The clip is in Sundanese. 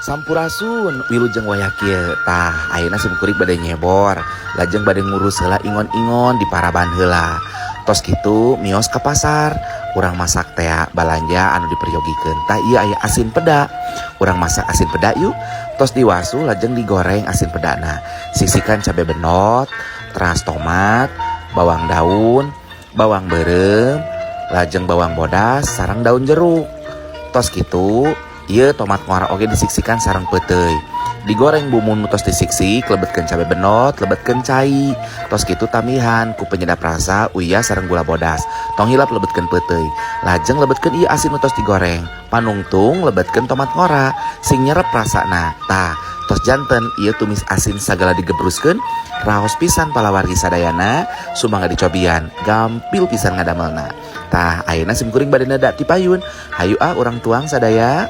Sampurasun wilujeng wayah kieu tah ayeuna simkuring bade nyebor lajeng bade ngurus heula ingon-ingon di paraban heula. Tos kitu mios ka pasar urang masak teh balanja anu diperyogikeun tah ieu aya asin peda. Urang masak asin peda yuk tos diwasu lajeng digoreng asin pedana. Sisikan cabe benot, teras tomat, bawang daun, bawang beureum, lajeng bawang bodas sareng daun jeruk. Tos kitu ieu tomat ngora oge disiksikan sareng peuteuy. Digoreng bumbu tos disiksik, lebetkeun cabe benot, lebetkeun cai. Tos kitu tamihan ku penyedap rasa uyah sareng gula bodas. Tong hilap lebetkeun peuteuy. Lajeng lebetkeun ieu asin tos digoreng. Panungtung lebetkeun tomat ngora sing nyerep rasana. Tah, tos janten ieu tumis asin sagala digebruskeun. Raos pisan palawargi sadayana, sumangga dicobian, gampil pisan ngadamelna. Tah, ayeuna simkuring bade neda ti payun. Hayu urang tuang sadaya.